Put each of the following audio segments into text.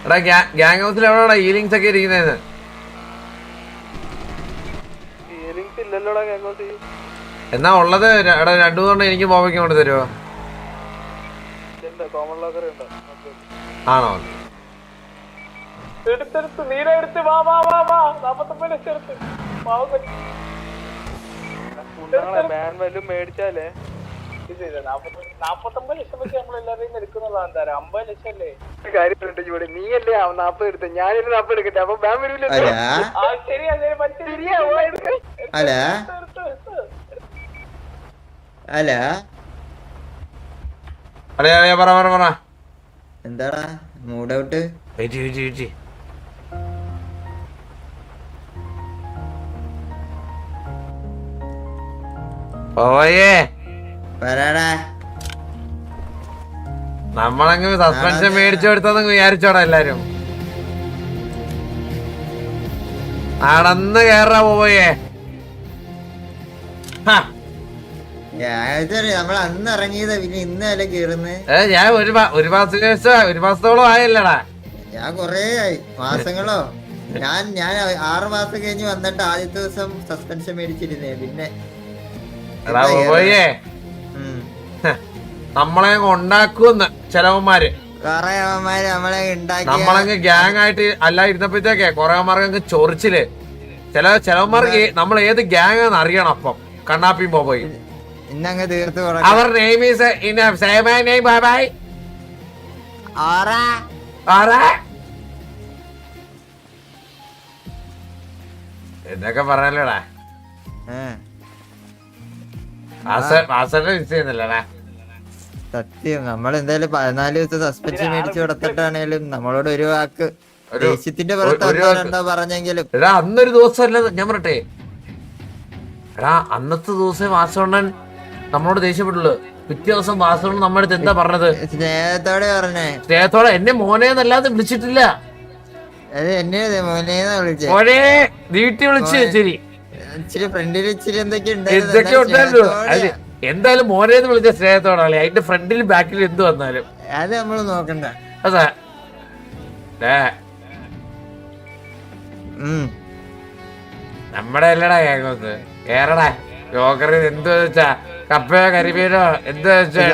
എടാ ഗ്യാങ് ഹൗസിൽ എവിടെയാടാ ഹീലിങ്സ് ഒക്കെ ഇരിക്കുന്നത്? എന്നാ ഉള്ളത് എടാ 2-3 എനിക്ക് ബോബയ്ക്ക് കൊണ്ട് തരുമോ? ആണോ? മേടിച്ചാലേ 49 ലക്ഷം വെച്ച് നമ്മളെല്ലാവരെയും എടുക്കുന്നതാണ്. 50 ലക്ഷം അല്ലേ കാര്യമുണ്ട് ഇവിടെ. നീയല്ലേ 40 എടുത്ത്, ഞാനൊരു 40 എടുക്കട്ടെ. അപ്പൊ ബാൻ വരൂല. എന്താടാ മൂഡ് ഔട്ട്? ഓയേ പറടാ. നമ്മളങ്ങ് സസ്പെൻഷൻ മേടിച്ചു കൊടുത്തതെന്ന് വിചാരിച്ചോടാ എല്ലാരും. നടന്ന് കേറാ പോയേ. നമ്മൾ അന്ന് ഇറങ്ങിയതാ, പിന്നെ ഇന്നല്ലേ കേറുന്നത്? ഞാൻ ഒരു മാസത്തോളം ആയല്ലടാ. ഞാൻ കൊറേ ആയി, മാസങ്ങളോ. ഞാൻ 6 മാസം കഴിഞ്ഞ് വന്നിട്ട് ആദ്യത്തെ ദിവസം സസ്പെൻഷൻ മേടിച്ചിരുന്നേ. പിന്നെ പോയേ നമ്മളെ ഉണ്ടാക്കുമെന്ന് ചിലവന്മാര് നമ്മളങ്ങ് ഗ്യാങ് ആയിട്ട് അല്ല ഇരുന്നപ്പോഴത്തേക്കേ കൊറേമാർക്ക് ചൊറിച്ചില്. ചിലവന്മാർക്ക് നമ്മൾ ഏത് ഗ്യാങ് ആണെന്ന് അറിയണം. അപ്പം കണ്ണാപ്പി പോയി ഇന്നങ്ങ് തീർത്ത് അവർ name is enough. Say my name. Bye bye. എന്നൊക്കെ പറഞ്ഞല്ലോടാ. സത്യം. നമ്മൾ എന്തായാലും 14 ദിവസം സസ്പെൻഷൻ മേടിച്ചു കൊടുത്തിട്ടാണേലും നമ്മളോട് ഒരു വാക്ക് ദേഷ്യത്തിന്റെ പുറത്ത് പറഞ്ഞെങ്കിലും എടാ അന്നൊരു ദിവസമല്ല ഞാൻ പറട്ടെ. എടാ അന്നത്തെ ദിവസം വാസവണ്ണൻ നമ്മളോട് ദേഷ്യപ്പെട്ടുള്ളു. പിറ്റേ ദിവസം വാസവണ്ണൻ നമ്മുടെ അടുത്ത് എന്താ പറഞ്ഞത്? സ്നേഹത്തോടെ പറഞ്ഞേ. സ്നേഹത്തോടെ എന്നെ മോനേന്നല്ലാതെ വിളിച്ചിട്ടില്ല. എന്നെ മോനേന്നാ വിളിച്ചേ. മോനെ വീട്ടിൽ വിളിച്ച് ശരി ഇച്ചിരി ഫ്രണ്ടിൽ ഇച്ചിരി എന്തൊക്കെ എന്തായാലും മോനേന്ന് വിളിച്ച സ്നേഹത്തോടാളെ. അതിന്റെ ഫ്രണ്ടിലും ബാക്കിലും എന്ത് വന്നാലും അത് നമ്മള് നോക്കണ്ട. അതാ നമ്മുടെ അല്ലടാ കേങ്ങോന്ന് കേറടാ. ജോക്കറിൽ എന്ത് വെച്ചാ കപ്പയോ കരിമീനോ എന്ത് വെച്ചാ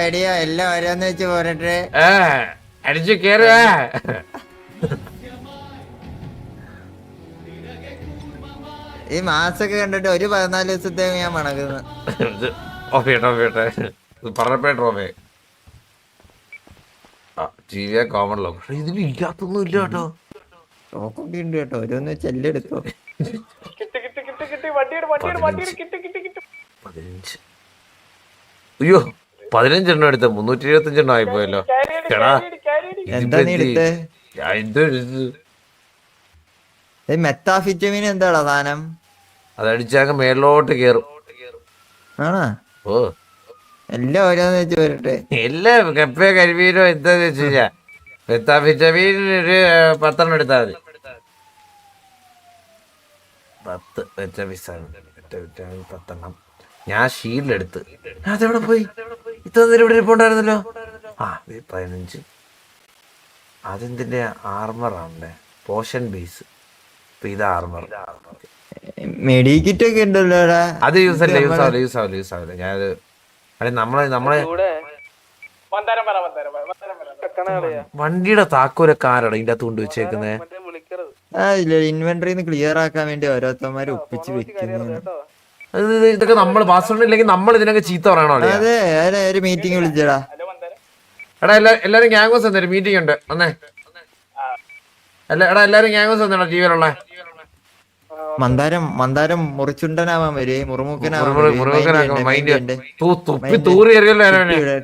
വെടിയോ എല്ലാം ഓരോന്ന് വെച്ച് പോരട്ടെ. അടിച്ചു കേറുവാ. ഈ മാസൊക്കെ കണ്ടിട്ട് ഒരു 14 ദിവസത്തേക്ക് ഞാൻ മണക്കുന്നു. പറഞ്ഞപ്പോഴേ ജീവിയ കോമണല്ലോ. പക്ഷെ ഇതിൽ ഇല്ലാത്തൊന്നും ഇല്ല കേട്ടോ. സ്റ്റോക്കൊക്കെ ഉണ്ട് കേട്ടോ. ഓരോന്ന് വെച്ച് എല്ലാം എടുത്തോ. 15. അയ്യോ 15 എണ്ണം എടുത്ത 325 എണ്ണം ആയിപ്പോയല്ലോ. ചേടാ എന്താ നീ എടുത്തേ? മെത്താഫിറ്റമിൻ എന്താടാ സാധനം? അതടിച്ചാൽ മേലോട്ട് കേറും. ആണോ? ഓ എല്ലാം ഓരോന്ന് വെച്ച് വരട്ടെ. എല്ലാം കപ്പയോ കരിമീനോ എന്താന്ന് വെച്ച് കഴിഞ്ഞാ മെത്താഫിറ്റമിൻ ഒരു 10 എണ്ണം എടുത്താൽ മതി. 10 മെറ്റാഫിറ്റമിൻ 10 എണ്ണം. ഞാൻ ഷീൽഡ് എടുത്ത് അതെവിടെ പോയി? ഇത്ര നേരം ഇവിടെ ഇരിപ്പുണ്ടായിരുന്നല്ലോ. 15. അതെന്തിന്റെ ആർമറാണല്ലേ? Portion base. ഇപ്പൊ ഇത് ആർമർ. മെഡിക്കിറ്റ് ഒക്കെ ഉണ്ടല്ലോ. അത് യൂസ് ആവില്ല. ഞാനത് നമ്മളെ വണ്ടിയുടെ താക്കോലൊക്കെ ആരാണ് ഇതിന്റെ അകത്ത് കൊണ്ട് വെച്ചേക്കുന്നേ? ഇൻവെന്ററിന്ന് ക്ലിയർ ആക്കാൻ വേണ്ടി ഓരോരുത്തന്മാര് ഒപ്പിച്ച് വെക്കുന്നു. ഇതൊക്കെ നമ്മൾ പാസ്വേഡ് ഇല്ലെങ്കിൽ നമ്മൾ ഇതിനൊക്കെ ചീത്ത പറയണോ? അതെ ഒരു മീറ്റിംഗ് വിളിച്ചടാ. എടാ എല്ലാരും ഗ്യാങ്സ് വന്നേരും. മീറ്റിംഗ് ഉണ്ട് വന്നേ. എടാ എല്ലാരും ഗ്യാങ്സ് വന്നേടാ. ടിവിയിലുള്ള മന്ദാരം മുറിച്ചുണ്ടനാവാൻ വരെ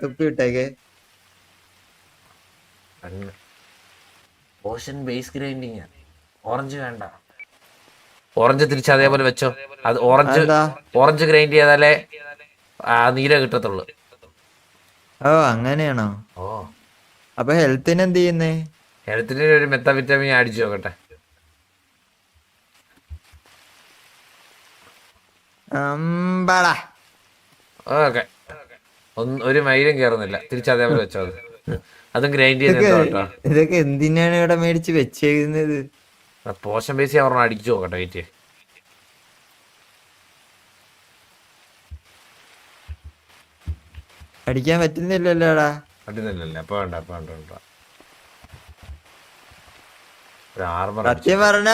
തുപ്പിട്ടേക്ക്. ഓറഞ്ച് വേണ്ട. ഓറഞ്ച് തിരിച്ച് അതേപോലെ വെച്ചോ. അത് ഓറഞ്ച് ഗ്രൈൻഡ് ചെയ്താലേ നീല കിട്ടത്തുള്ളു. ഓ അങ്ങനെയാണോ? ഓ അപ്പൊ ഹെൽത്തിന് എന്ത് ചെയ്യുന്നേ? ഹെൽത്തിന് ഒരു മെത്താവിറ്റാമിൻ അടിച്ചു നോക്കട്ടെ. ഓക്കെ ഒരു മൈലും കേറുന്നില്ല. തിരിച്ച് അതേപോലെ വെച്ചോ. അതും ഗ്രൈൻഡ് ചെയ്ത് കേട്ടോ. ഇതൊക്കെ എന്തിനാണ് ഇവിടെ മേടിച്ച് വെച്ചേക്കുന്നത്? പോഷൻ ബേസ് ഞാൻ പറഞ്ഞ അടിച്ചു നോക്കട്ടെ വെയിറ്റ്. അടിക്കാൻ പറ്റുന്നില്ലല്ലോടാ. പറ്റുന്നില്ലല്ലേ? അപ്പൊ വേണ്ട ഒരു ആർമർ സത്യം പറഞ്ഞ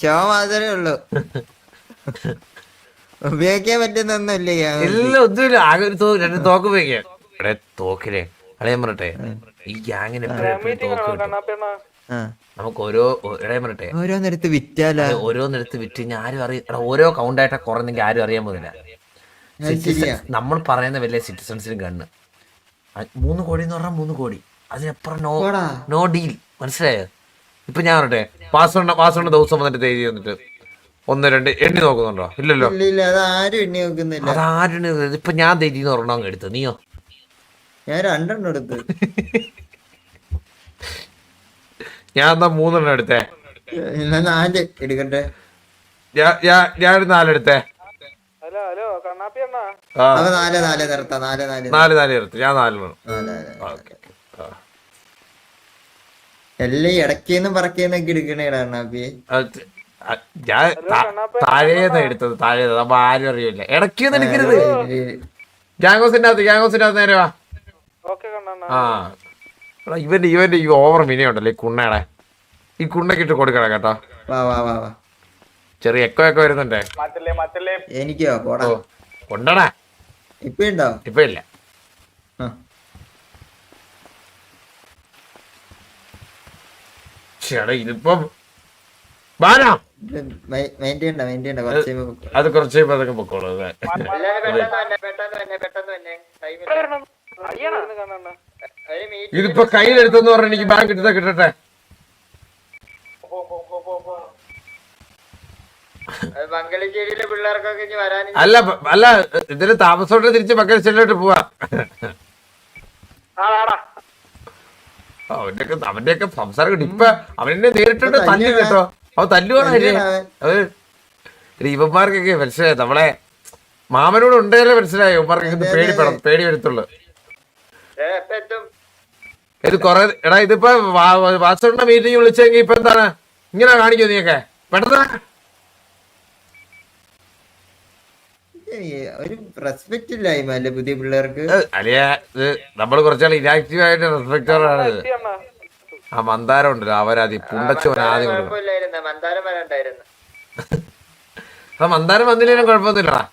ഷോ മാത്രമേ ഉള്ളൂ. ഉപയോഗിക്കാൻ പറ്റുന്നൊന്നുമില്ല. ഇല്ല ഒന്നുമില്ല, ആകെ ഒരു രണ്ട് തോക്ക് ഉപയോഗിക്കാം. ഇവിടെ തോക്കിലെ അളയാൻ പറട്ടെ, ഈ ഗ്യാങ്ങിന് നമുക്ക് പറട്ടെ ഓരോന്നെടുത്ത് വിറ്റാലോ? ഓരോന്നെടുത്ത് വിറ്റ് ഞാൻ ആരും അറിയാം. ഓരോ കൗണ്ടായിട്ടാ കുറഞ്ഞെങ്കിൽ ആരും അറിയാൻ പോകുന്നില്ല. നമ്മൾ പറയുന്ന വലിയ സിറ്റിസൺസിനും കണ്ണ് 3 കോടി എന്ന് പറഞ്ഞാൽ 3 കോടി, അതിനപ്പുറം നോ ഡീൽ. മനസ്സിലായോ? ഇപ്പൊ ഞാൻ പറട്ടെ, പാസ്വേഡ് ദിവസം വന്നിട്ട് എഴുതി വന്നിട്ട് 1 2 എണ്ണി നോക്കുന്നുണ്ടോ? ഇല്ലല്ലോ. അതാരും എണ്ണി നോക്കുന്നില്ല. അതാരും ഇപ്പൊ ഞാൻ തെറ്റിന്ന് പറഞ്ഞ എടുത്ത്. നീയോ? ഞാൻ 2 എണ്ണം എടുത്ത്. ഞാൻ എന്നാ 3 എണ്ണം എടുത്തേ. 4 എടുക്കട്ടെ. ഞാനൊരു 4 എടുത്തേ. അപ്പൊ 4 നിർത്താം. 4 എടുത്ത്. ഞാൻ 4 എല്ലാം ഇടക്കേന്നും പറക്കേന്നൊക്കെ എടുക്കണേ കണ്ണാപ്പി. ഞാൻ താഴേന്ന് എടുത്തത്. താഴേന്ന് അപ്പൊ ആരും അറിയില്ല. ഇടയ്ക്കൊന്നും എടുക്കരുത്. ഗ്യാങ്ങോസിന്റെ അകത്ത് നേരെ വാ. ആ ഇവന്റെ ഈ ഓവർ മിനിയുണ്ടല്ലോ ഈ കുണ്ണയുടെ. ഈ കുണ്ണൊക്കെ ഇട്ട് കൊടുക്കണം കേട്ടോ. വാ ചെറിയ എക്കോ വരുന്നുണ്ടേ. എനിക്കോ? പോടാ കൊണ്ടടാ. ഇപ്പൊ ഉണ്ടോ? ഇപ്പൊ ഇല്ല. ചേട്ടാ ഇതിപ്പം അത് കുറച്ച് അതൊക്കെ പൊക്കോളൂ. ഇതിപ്പോ കയ്യിലെടുത്തെന്ന് പറഞ്ഞ എനിക്ക് ബാങ്ക് കിട്ടട്ടെ. അല്ല ഇതിന് താമസോട്ട് തിരിച്ച് മംഗലശ്ശേരിയിലോട്ട് പോവാ. അവന്റെയൊക്കെ സംസാരം കിട്ടും. ഇപ്പൊ അവനെ നേരിട്ടുണ്ട് തല്ലു കേട്ടോ. അവൻ തല്ലുവാണ്. ഇവന്മാർക്കൊക്കെ മനസ്സിലായി. നമ്മളെ മാമനോട് ഉണ്ടല്ലേ മനസ്സിലായി. ഇവന്മാർക്കൊക്കെ പേടി വരത്തുള്ളു. ഇത് കൊറേ എടാ ഇതിപ്പോ വാസുവിന്റെ മീറ്റിംഗ് വിളിച്ചെങ്കിൽ ഇപ്പൊ എന്താണ് ഇങ്ങനെ കാണിക്കോ നീയൊക്കെ പെട്ടെന്ന്? ഒരു റെസ്പെക്ട് ഇല്ലായ്മ അല്ലേ പുതിയ പിള്ളേർക്ക്? അലിയ ഇത് നമ്മള് കുറച്ചാൾ ഇനാക്റ്റീവ് ആയിട്ട് റെസ്പെക്ടറാണ്. ആ മന്ദാരം ഉണ്ടല്ലോ അവരാതി പുണ്ടച്ചോൻ ആദ്യം മന്ദാരം വന്നില്ലേലും കുഴപ്പമൊന്നുമില്ലടാ.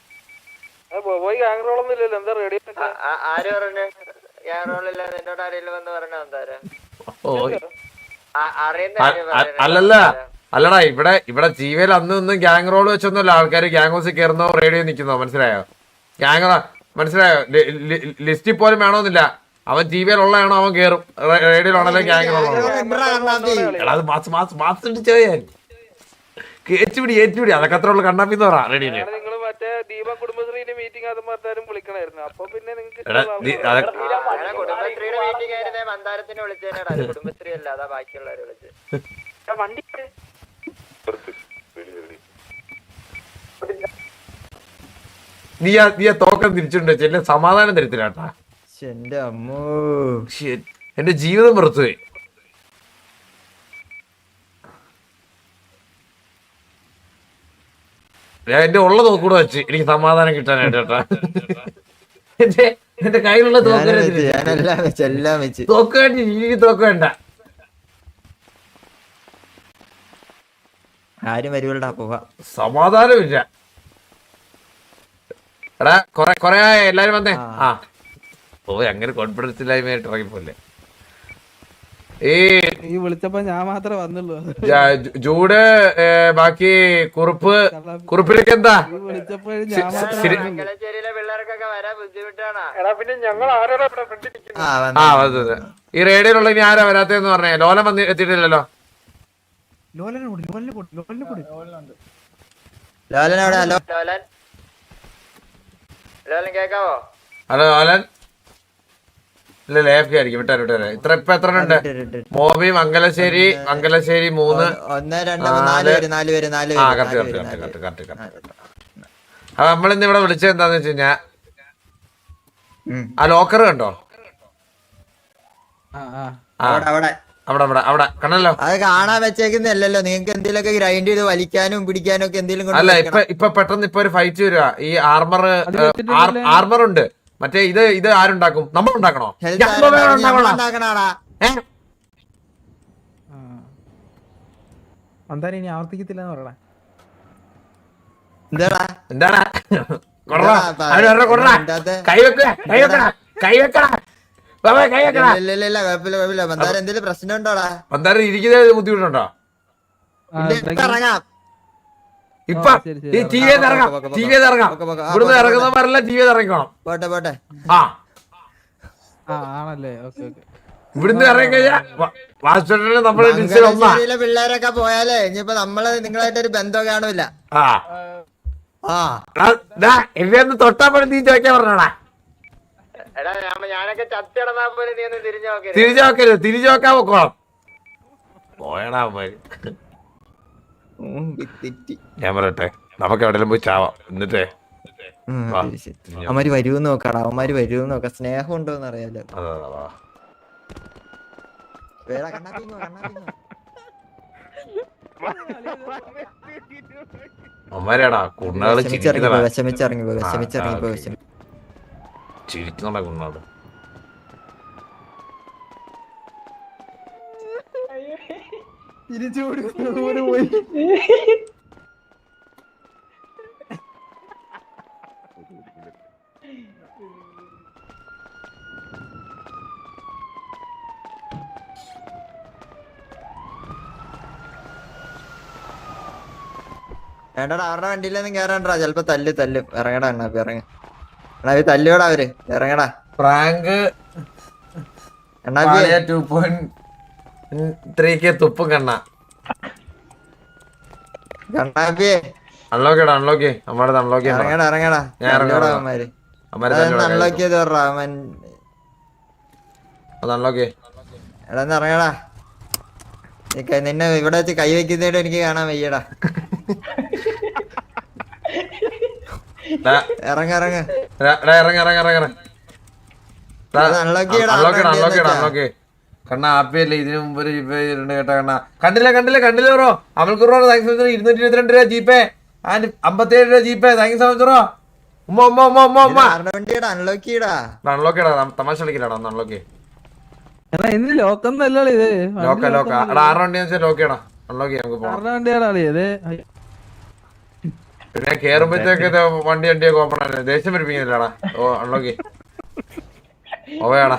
അല്ലടാ ഇവിടെ ജീവയിൽ അന്നും ഗ്യാങ് റോൾ വെച്ചൊന്നുമല്ല. ആൾക്കാർ ഗ്യാങ് ഹൗസിൽ കയറുന്നോ റേഡിയോ നിൽക്കുന്നോ മനസ്സിലായോ? മനസ്സിലായോ? ലിസ്റ്റിൽ പോലും വേണമെന്നില്ല. അവൻ ടിവിയിൽ ഉള്ളതാണോ അവൻ കേറും. റേഡിയോയിലാണല്ലോ ഗ്യാങ് റോൾ. അത് മാസം ചെയ്യാൻ ഏറ്റുപിടി അതൊക്കെ അത്ര ഉള്ള കണ്ണാപ്പിന്ന് പറ റേഡിയോയില്. നീ ആ തോക്കം തിരിച്ചിട്ടുണ്ട് വെച്ച് എന്നെ സമാധാനം തരത്തില്ല കേട്ടാ. എന്റെ ജീവിതം വെറുത്തുപോയി. ഞാൻ എന്റെ ഉള്ള തോക്കൂടെ വെച്ച് എനിക്ക് സമാധാനം കിട്ടാനായിട്ട് കേട്ടാ. എന്റെ കയ്യിലുള്ള തോക്ക് വേണ്ട. ആരും വരുവല്ലടാ പോവാ. സമാധാനമില്ല. എടാ കൊറേ എല്ലാരും വന്നേ. ആ പോയി അങ്ങനെ കോൺഫിഡൻസ് ഇല്ലായ്മയായിട്ട് ഇറങ്ങിപ്പോലെ. ഈ വിളിച്ചപ്പോ ഞാൻ മാത്രമേ വന്നുള്ളൂ. ജൂഡ് ബാക്കി കുറുപ്പിലേക്ക് എന്താ ഈ റേഡിയോയിലുള്ള ഇനി ആരാ വരാത്തെന്ന് പറഞ്ഞേ? ലോലം വന്ന് എത്തിയിട്ടില്ലല്ലോ. ഹലോ ലോലൻ. ഇല്ല ലേഫ്റ്റ് ആയിരിക്കും. വിട്ടാരെ ഇപ്പൊ എത്ര ഉണ്ട്? മോബി മംഗലശ്ശേരി 3 അപ്പൊ നമ്മളിന്ന് ഇവിടെ വിളിച്ചത് എന്താന്ന് വെച്ച് കഴിഞ്ഞാ ആ ലോക്കർ കണ്ടോ? അവിടെ അവിടെ അവിടെ അവിടെ അവിടെ കണ്ടല്ലോ. അത് കാണാൻ വെച്ചേക്കുന്നല്ലോ. നിങ്ങൾക്ക് എന്തെങ്കിലുമൊക്കെ ഗ്രൈൻഡ് ചെയ്ത് വലിക്കാനും പിടിക്കാനും ഒക്കെ എന്തെങ്കിലും അല്ല ഇപ്പൊ പെട്ടെന്ന് ഇപ്പൊ ഒരു ഫൈറ്റ് വരിക. ഈ ആർമർ ഉണ്ട്. മറ്റേ ഇത് ആരുണ്ടാക്കും? നമ്മൾ ഉണ്ടാക്കണോ? എന്തായാലും ഇനി ആവർത്തിക്കത്തില്ല എന്ന് പറയണേ. എന്താടാ എന്താണ് കൈവെക്കണ എന്തെങ്കിലും പ്രശ്നം ഉണ്ടോടാ? എന്തായാലും ഇരിക്കുന്നത് ബുദ്ധിമുട്ടുണ്ടോ? ഇറങ്ങാം. ഇപ്പൊ ഈ ടി വി ഇറങ്ങാം. ഇവിടുന്ന് ഇറങ്ങുന്നവരെല്ലാം ടി വി ഇറങ്ങിക്കോണം. പോട്ടെ പോട്ടെ. ആണല്ലേ? Okay okay. ഇവിടുന്ന് ഇറങ്ങി കഴിഞ്ഞാൽ നമ്മുടെ പിള്ളേരൊക്കെ പോയാലേ ഇനിയിപ്പോ നമ്മള് നിങ്ങളായിട്ടൊരു ബന്ധം കാണൂല. എന്നെ തൊട്ടാ നീ ചോദിക്കാൻ പറഞ്ഞോടാ. ഞാനൊക്കെ ചത്തിടന്നാ പോലെ നീ ഒന്ന് തിരിച്ചു നോക്കരുത്. തിരിച്ചു നോക്കാൻ പോക്കോളാം. പോയടാ ഞാൻ പറയട്ടെ, നമുക്ക് എവിടെയെങ്കിലും പോയി ചാവാം. എന്നിട്ടേ അവന്മാര് വരുമെന്ന് നോക്കാടാ. അവന്മാര് വരുമെന്ന് നോക്കാം. സ്നേഹം ഉണ്ടോന്ന് അറിയാലോ. അമ്മാരാടാ കുണ്ണാള് വിഷമിച്ചിറങ്ങിപ്പോ ചിരിക്കുന്നുണ്ട കുണ്ണാള്. തിരിച്ചു കൊടുക്കുന്നത് പോലെ പോയി. വേണ്ടടാ, അവരുടെ വണ്ടിയിലൊന്നും കേറണ്ടാ. ചെലപ്പോ തല്ലും. ഇറങ്ങടാ അണ്ണാപ്പി, ഇറങ്ങ. അണ്ണാപ്പി തല്ലുവടാ അവര്. ഇറങ്ങടാ. പ്രാങ്ക് അണ്ണാപ്പി 2.3K തുപ്പും കണ്ണ. കണ്ണാപ്പി അൺലോക്കിടാ. അൺലോക്കി അമ്മയുടെ അൺലോക്കി. ഇറങ്ങടാ. അവന്മാര് അൺലോക്ക് ചെയ്ത് പറ. അവൻ അത് അൺലോക്കി. എടാ ഇറങ്ങടാ. നിന്നെ ഇവിടെ വെച്ച് കൈ വെക്കുന്നതായിട്ട് എനിക്ക് കാണാൻ വയ്യടാ. ഇറങ്ങ കണ്ണ ഹാപ്പിയല്ലേ? ഇതിനു മുമ്പ് ഒരു ജീപ്പേ കേട്ട കണ്ണ. കണ്ടില്ല ബ്രോ. അമൽക്ക് ബ്രോ താങ്ക്സ് 222 രൂപ ജീപ്പേ. 57 രൂപ ജീപ്പേ. Thanks bro. അൺലോക്കിടാ. തമാശ കളിക്കില്ലാടാ. ഒന്ന് അൺലോക്കി. ലോക്കൊന്നല്ലോ ഇത്. ലോക്ക 6 വണ്ടി ലോക്കിയാടാ. അൺലോക്കി നമുക്ക് പോകാം. വണ്ടിയാടാ ഇത്. പിന്നെ കേറുമ്പോഴത്തേക്ക് വണ്ടിയൊക്കെ ഓപ്പൺ ആണ്. ദേഷ്യം പഠിപ്പിക്കുന്നില്ലാടാ. ഓ അൺലോക്കി ഓവയാടാ.